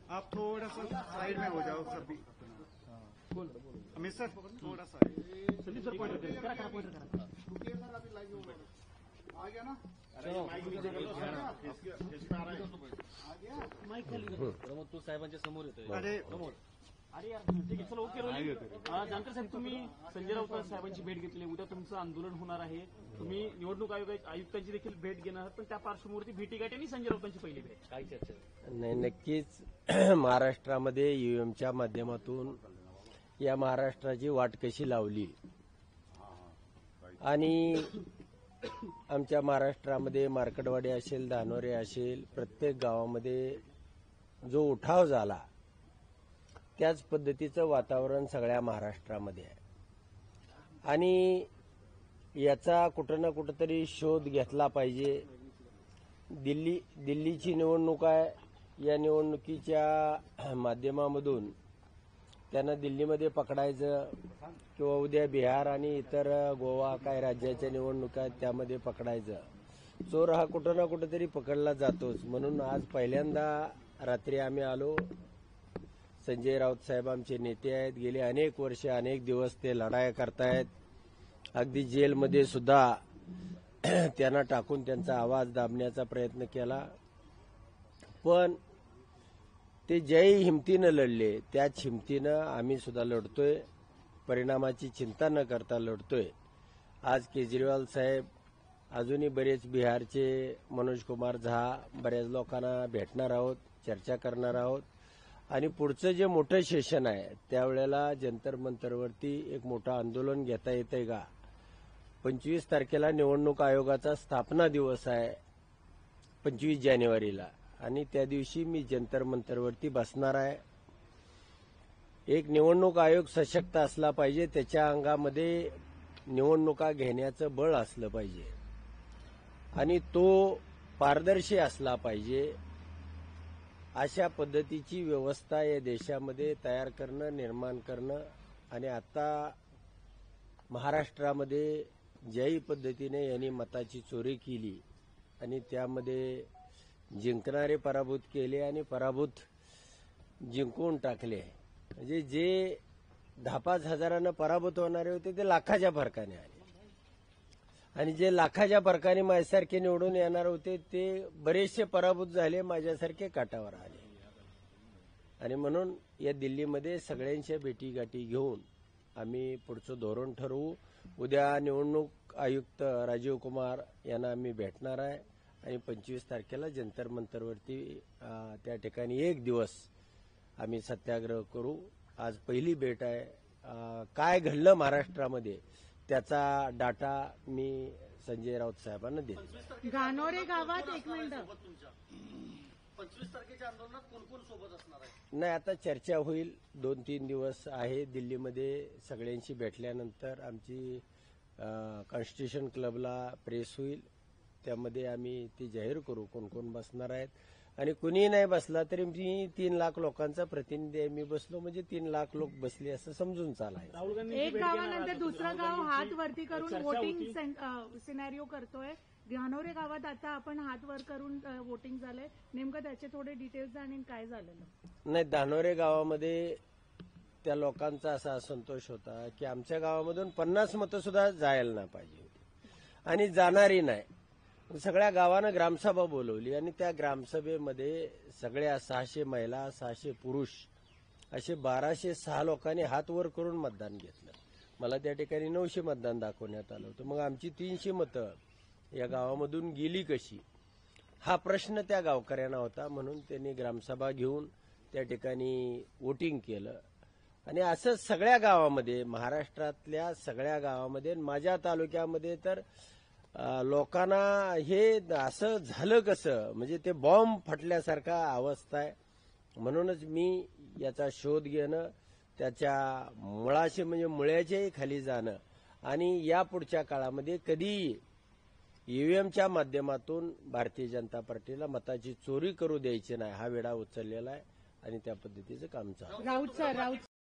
आप थोड़ा सा साइड में हो जाओ सभी। अमित सर थोड़ा सा संदीप सर पॉइंटर करा पॉइंटर करा। रुकिए सर, अभी लाइव आ गया ना। माइक खाली प्रमोद तू साहेबांच्या समोर येतोय। अरे प्रमोद, अरे यार ठीक आहे, चला ओके रोली। जानकर साहेब, तुम्ही संजय राऊत साहेबांची भेट घेतली, उद्या तुमचं आंदोलन होणार आहे, तुम्ही निवडणूक आयुक्तांची देखील भेट घेणार आहात, पण त्या पार्श्वभूमीवरती भेटीगाठी आणि संजय राऊतांची पहिली भेट काय चर्चा? नाही, नक्कीच महाराष्ट्रामध्ये ईव्हीएमच्या माध्यमातून या महाराष्ट्राची वाट कशी लावली आणि आमच्या महाराष्ट्रामध्ये मार्कडवाडी असेल, धानोरे असेल, प्रत्येक गावामध्ये जो उठाव झाला त्याच पद्धतीचं वातावरण सगळ्या महाराष्ट्रामध्ये आहे आणि याचा कुठं ना कुठंतरी शोध घेतला पाहिजे। दिल्लीची निवडणूक आहे, या निवडणुकीच्या माध्यमामधून त्यांना दिल्लीमध्ये पकडायचं किंवा उद्या बिहार आणि इतर गोवा काय राज्याच्या निवडणुका आहेत त्यामध्ये पकडायचं। चोर हा कुठं ना कुठंतरी पकडला जातोच, म्हणून आज पहिल्यांदा रात्री आम्ही आलो। संजय राऊत साहेब आमचे नेते आहेत, गेले अनेक वर्षे अनेक दिवस ते लढाया करतायत, अगदी जेलमध्ये सुद्धा त्यांना टाकून त्यांचा आवाज दाबण्याचा प्रयत्न केला, पण ते ज्याही हिमतीनं लढले त्याच हिमतीनं आम्ही सुद्धा लढतोय, परिणामाची चिंता न करता लढतोय। आज केजरीवाल साहेब, अजूनही बरेच बिहारचे मनोज कुमार झा, बऱ्याच लोकांना भेटणार आहोत, चर्चा करणार आहोत आणि पुढचं जे मोठं सेशन आहे त्यावेळेला जंतर मंतरवरती एक मोठं आंदोलन घेता येतंय का? 25 तारखेला निवडणूक आयोगाचा स्थापना दिवस आहे 25 जानेवारीला आणि त्या दिवशी मी जंतर मंतरवरती बसणार आहे। एक निवडणूक आयोग सशक्त असला पाहिजे, त्याच्या अंगामध्ये निवडणुका घेण्याचं बळ असलं पाहिजे आणि तो पारदर्शी असला पाहिजे। अशा पद्धतीची व्यवस्था या देशामध्ये तयार करणं, निर्माण करणं आणि आता महाराष्ट्रामध्ये ज्याही पद्धतीने यांनी मताची चोरी केली आणि त्यामध्ये जिंकणारे पराभूत केले आणि पराभूत जिंकून टाकले, म्हणजे जे 10-5 हजारांना पराभूत होणारे होते ते लाखाच्या फरकाने आले आणि जे लाखाच्या फरकाने माझ्यासारखे निवडून येणार होते ते बरेचसे पराभूत झाले, माझ्यासारखे काटावर आले आणि म्हणून या दिल्लीमध्ये सगळ्यांच्या भेटीगाठी घेऊन आम्ही पुढचं धोरण ठरवू। उद्या निवडणूक आयुक्त राजीव कुमार यांना आम्ही भेटणार आहे आणि 25 तारखेला जंतर मंतरवरती त्या ठिकाणी एक दिवस आम्ही सत्याग्रह करू। आज पहिली भेट आहे, काय घडलं महाराष्ट्रामध्ये त्याचा डाटा मी संजय राऊत साहेबांना देतो। धानोरे गावात 1 मिनिट, 25 तारखेच्या आंदोलनात कोण कोण सोबत असणार आहे? नाही, आता चर्चा होईल, 2-3 दिवस आहे दिल्लीमध्ये, सगळ्यांशी भेटल्यानंतर आमची कॉन्स्टिट्यूशन क्लबला प्रेस होईल, त्यामध्ये आम्ही ती जाहीर करू कोण कोण बसणार आहेत आणि कुणीही नाही बसला तरी मी 3 लाख लोकांचा प्रतिनिधी आहे, मी बसलो म्हणजे 3 लाख लोक बसले असं समजून चालायचं। एक गावानंतर दुसरं गाव हात वरती करून वोटिंग सिनॅरिओ करतोय, धानोरे गावात आता आपण हात वर करून वोटिंग झालंय, नेमकं त्याचे थोडे डिटेल्स आणि काय झालेलं? नाही, धानोरे गावामध्ये त्या लोकांचा असा असंतोष होता की आमच्या गावामधून 50 मतं सुद्धा जायला नाही पाहिजे होती आणि जाणारी नाही। सगळ्या गावानं ग्रामसभा बोलवली आणि त्या ग्रामसभेमध्ये सगळ्या 600 महिला, 600 पुरुष असे 1206 लोकांनी हात वर करून मतदान घेतलं। मला त्या ठिकाणी 900 मतदान दाखवण्यात आलं होतं, मग आमची 300 मतं या गावामधून गेली कशी हा प्रश्न त्या गावकऱ्यांना होता, म्हणून त्यांनी ग्रामसभा घेऊन त्या ठिकाणी वोटिंग केलं आणि असं सगळ्या गावामध्ये, महाराष्ट्रातल्या सगळ्या गावामध्ये, माझ्या तालुक्यामध्ये तर लोकांना हे असं झालं कसं, म्हणजे ते बॉम्ब फटल्यासारखा अवस्था आहे। म्हणूनच मी याचा शोध घेणं, त्याच्या मुळाशी म्हणजे मुळ्याच्याही खाली जाणं आणि या पुढच्या काळामध्ये कधी ईव्हीएमच्या माध्यमातून भारतीय जनता पार्टीला मताची चोरी करू द्यायची नाही हा वेढा उचललेला आहे आणि त्या पद्धतीचं काम चालू आहे। राऊत